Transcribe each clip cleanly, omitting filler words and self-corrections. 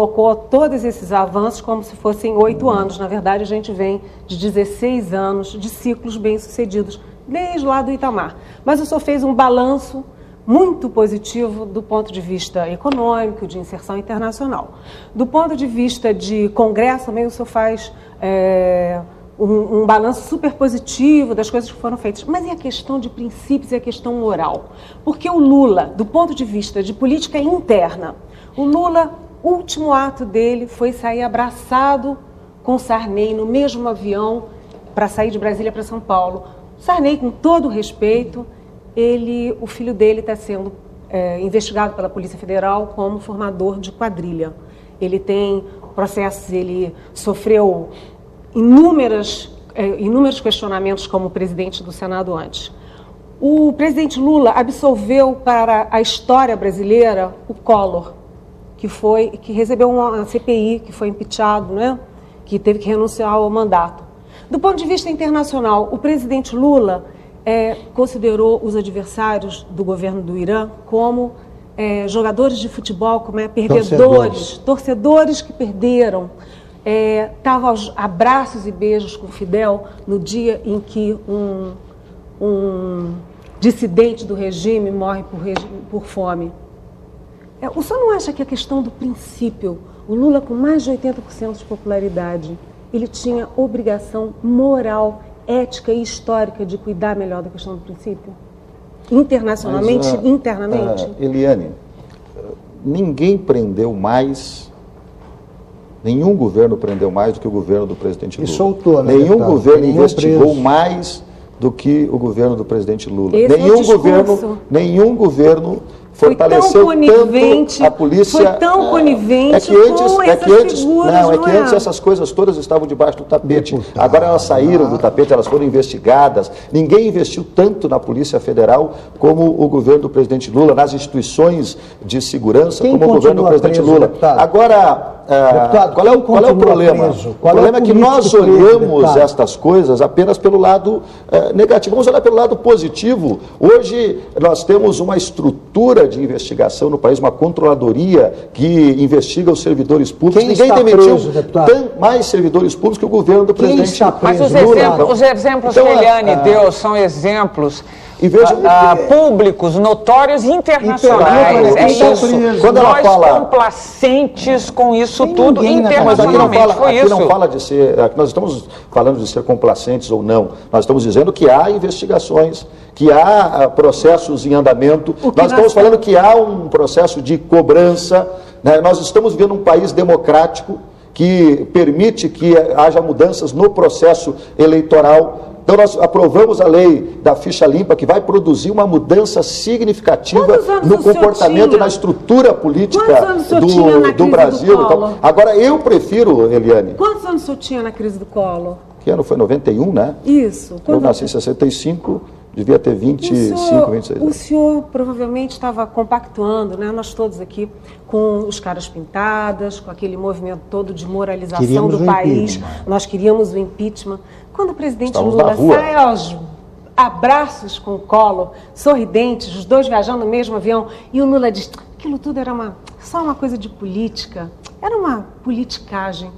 colocou todos esses avanços como se fossem 8 anos. Na verdade, a gente vem de 16 anos de ciclos bem-sucedidos, desde lá do Itamar. Mas o senhor fez um balanço muito positivo do ponto de vista econômico, de inserção internacional. Do ponto de vista de Congresso, também o senhor faz um balanço super positivo das coisas que foram feitas. Mas e a questão de princípios e a questão moral? Porque o Lula, do ponto de vista de política interna, o Lula, o último ato dele foi sair abraçado com Sarney no mesmo avião para sair de Brasília para São Paulo. Sarney, com todo o respeito, o filho dele está sendo investigado pela Polícia Federal como formador de quadrilha. Ele tem processos, ele sofreu inúmeros questionamentos como presidente do Senado antes. O presidente Lula absolveu para a história brasileira o Collor, que recebeu uma CPI, que foi impeachado, né? Que teve que renunciar ao mandato. Do ponto de vista internacional, o presidente Lula considerou os adversários do governo do Irã como jogadores de futebol, como perdedores, torcedores que perderam. Estava aos abraços e beijos com Fidel no dia em que um dissidente do regime morre por fome. O senhor não acha que a questão do princípio, o Lula com mais de 80% de popularidade, ele tinha obrigação moral, ética e histórica de cuidar melhor da questão do princípio? Internacionalmente, internamente? Eliane, ninguém prendeu mais, nenhum governo prendeu mais do que o governo do presidente Lula. E soltou, né, nenhum deputado? governo investigou mais do que o governo do presidente Lula. Nenhum governo fortaleceu tanto a polícia. Foi tão conivente com essas figuras, antes essas coisas todas estavam debaixo do tapete. Deputado. Agora elas saíram do tapete, elas foram investigadas. Ninguém investiu tanto na Polícia Federal como o governo do presidente Lula, nas instituições de segurança, como o governo do presidente Lula. Deputado? Agora, deputado, qual é o problema? O problema é que nós olhamos estas coisas apenas pelo lado negativo. Vamos olhar pelo lado positivo. Hoje nós temos uma estrutura de investigação no país, uma controladoria que investiga os servidores públicos. Ninguém demitiu mais servidores públicos que o governo do presidente Lula. Mas os exemplos que a Eliane deu são exemplos públicos, notórios e internacionais. É isso. Quando ela fala complacentes com isso tudo internacionalmente. Aqui não fala de ser. Nós estamos falando de ser complacentes ou não. Nós estamos dizendo que há investigações, que há processos em andamento. Nós estamos falando que há um processo de cobrança. Né? Nós estamos vivendo um país democrático que permite que haja mudanças no processo eleitoral. Então nós aprovamos a lei da ficha limpa, que vai produzir uma mudança significativa no comportamento e na estrutura política do Brasil. Então, agora eu prefiro, Eliane... Quantos anos o senhor tinha na crise do Collor? Que ano foi? 91, né? Isso. Eu nasci em 65... Devia ter 25, 26 anos. O senhor provavelmente estava compactuando, né, nós todos aqui, com os caras pintadas, com aquele movimento todo de moralização do país. Nós queríamos o impeachment. Quando o presidente Lula sai aos abraços com o Collor, sorridentes, os dois viajando no mesmo avião, e o Lula diz: aquilo tudo era só uma coisa de política, era uma politicagem.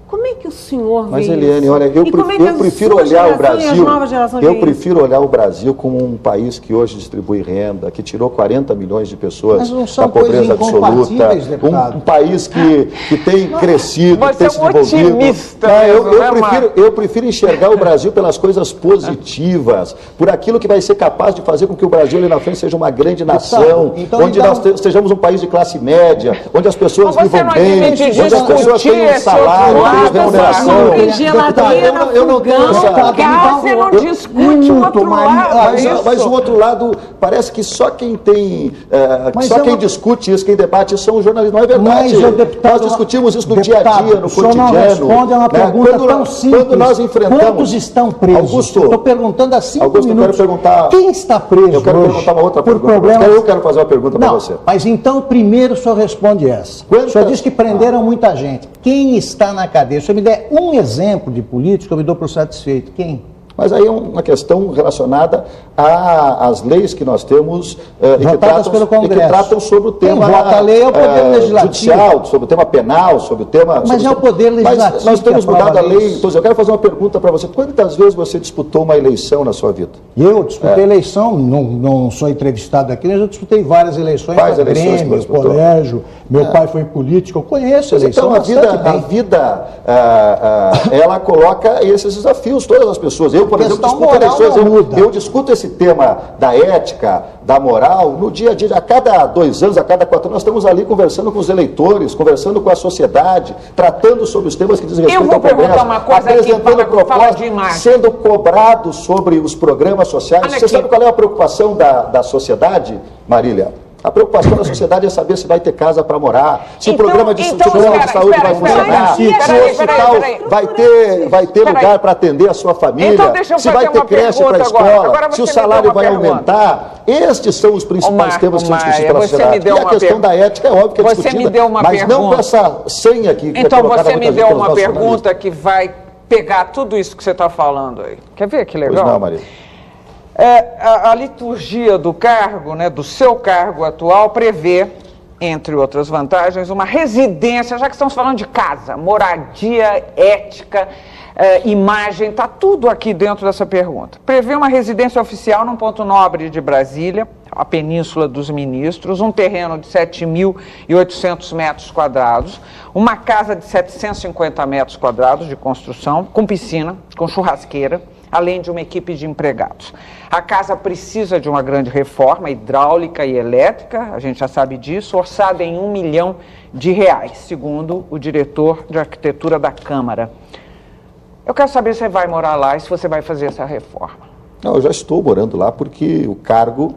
Como é que o senhor vê isso? Mas, Eliane, olha, eu prefiro olhar o Brasil. Eu prefiro olhar o Brasil como um país que hoje distribui renda, que tirou 40 milhões de pessoas da pobreza absoluta. Um país que tem crescido, que tem se desenvolvido. Eu prefiro enxergar o Brasil pelas coisas positivas, por aquilo que vai ser capaz de fazer com que o Brasil ali na frente seja uma grande nação, onde nós sejamos um país de classe média, onde as pessoas vivam bem, onde as pessoas tenham um salário. Eu não tenho você não discute o outro lado. Mas o outro lado, parece que só quem tem, quem discute isso, quem debate isso são os jornalistas. Não é verdade. Nós discutimos isso no dia a dia, no cotidiano. Não responde a uma pergunta tão simples. Quando nós enfrentamos... Quantos estão presos? Augusto, estou perguntando há 5 minutos. Eu quero perguntar... Quem está preso hoje? Eu quero perguntar uma outra pergunta. Eu quero fazer uma pergunta para você. Mas então, primeiro o senhor responde essa. O senhor diz que prenderam muita gente. Quem está na cadeia? Se eu me der um exemplo de político, eu me dou por satisfeito. Quem? Mas aí é uma questão relacionada às leis que nós temos e que tratam sobre o tema vota a lei é o poder legislativo. Judicial, sobre o tema penal, sobre o tema... Mas é o poder legislativo. Mas nós temos mudado a lei. Então, eu quero fazer uma pergunta para você. Quantas vezes você disputou uma eleição na sua vida? Eu disputei eleição, não sou entrevistado aqui, mas eu disputei várias eleições. Quais eleições que você disputou? Colégio, meu pai foi político, eu conheço a eleição. Então, a vida ela coloca esses desafios, todas as pessoas. Eu, por exemplo, discuto eleições, eu discuto esse tema da ética, da moral, no dia a dia. A cada 2 anos, a cada 4 anos, nós estamos ali conversando com os eleitores, conversando com a sociedade, tratando sobre os temas que dizem respeito ao progresso, apresentando propostas, sendo cobrado sobre os programas sociais. Você sabe qual é a preocupação da sociedade, Marília? A preocupação da sociedade é saber se vai ter casa para morar, se o programa de saúde vai funcionar, se o hospital vai ter lugar para atender a sua família, se vai ter creche para a escola, se o salário vai aumentar. Estes são os principais temas que são discutidos pela sociedade. E a questão da ética é óbvio que é discutida, mas não com essa senha aqui. Então você me deu uma pergunta que vai pegar tudo isso que você está falando aí. Quer ver que legal? Pois não, Maria. A liturgia do cargo, né, do seu cargo atual, prevê, entre outras vantagens, uma residência, já que estamos falando de casa, moradia, ética, imagem, está tudo aqui dentro dessa pergunta. Prevê uma residência oficial num ponto nobre de Brasília, a Península dos Ministros, um terreno de 7.800 metros quadrados, uma casa de 750 metros quadrados de construção, com piscina, com churrasqueira, além de uma equipe de empregados. A casa precisa de uma grande reforma hidráulica e elétrica, a gente já sabe disso, orçada em R$1 milhão, segundo o diretor de arquitetura da Câmara. Eu quero saber se você vai morar lá e se você vai fazer essa reforma. Não, eu já estou morando lá porque o cargo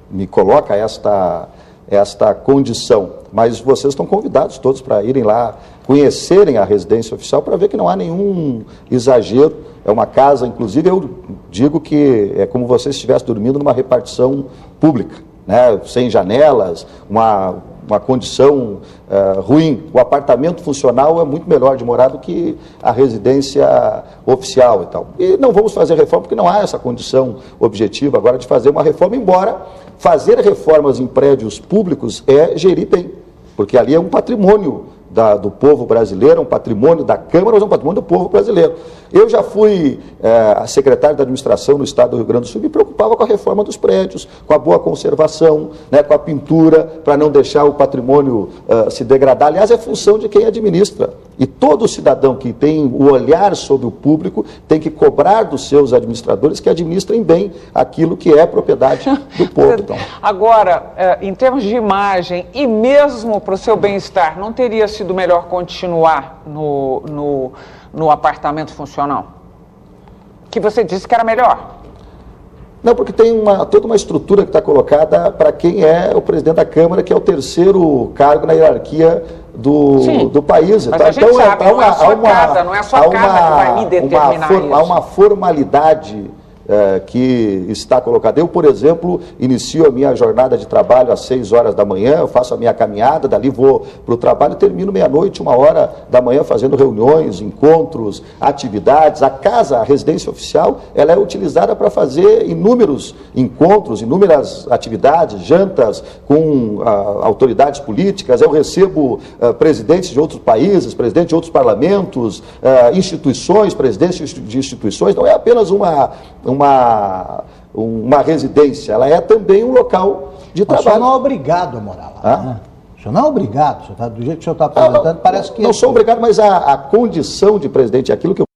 me coloca esta condição. Mas vocês estão convidados todos para irem lá, conhecerem a residência oficial para ver que não há nenhum exagero. É uma casa, inclusive eu digo que é como você estivesse dormindo numa repartição pública, né? Sem janelas, uma condição ruim. O apartamento funcional é muito melhor de morar do que a residência oficial e tal. E não vamos fazer reforma porque não há essa condição objetiva agora de fazer uma reforma, embora fazer reformas em prédios públicos é gerir bem, porque ali é um patrimônio do povo brasileiro, um patrimônio da Câmara, mas é um patrimônio do povo brasileiro. Eu já fui secretário da administração no estado do Rio Grande do Sul e me preocupava com a reforma dos prédios, com a boa conservação, né, com a pintura, para não deixar o patrimônio se degradar. Aliás, é função de quem administra. E todo cidadão que tem o olhar sobre o público tem que cobrar dos seus administradores que administrem bem aquilo que é propriedade do povo. Então. Agora, em termos de imagem e mesmo para o seu bem-estar, não teria sido melhor continuar no apartamento funcional? Que você disse que era melhor. Não, porque tem toda uma estrutura que está colocada para quem é o presidente da Câmara, que é o terceiro cargo na hierarquia do país. Mas a gente sabe, não é a sua casa, não é a sua casa que vai me determinar isso. Há uma formalidade que está colocada. Eu, por exemplo, inicio a minha jornada de trabalho às 6 horas da manhã, eu faço a minha caminhada, dali vou para o trabalho, termino meia-noite, 1 hora da manhã, fazendo reuniões, encontros, atividades. A casa, a residência oficial, ela é utilizada para fazer inúmeros encontros, inúmeras atividades, jantas com autoridades políticas. Eu recebo presidentes de outros países, presidentes de outros parlamentos, instituições, presidentes de instituições. Não é apenas uma residência, ela é também um local de trabalho. O senhor não é obrigado a morar lá. Né? O senhor não é obrigado, do jeito que o senhor está apresentando, parece que... Não sou obrigado, mas a condição de presidente é aquilo que eu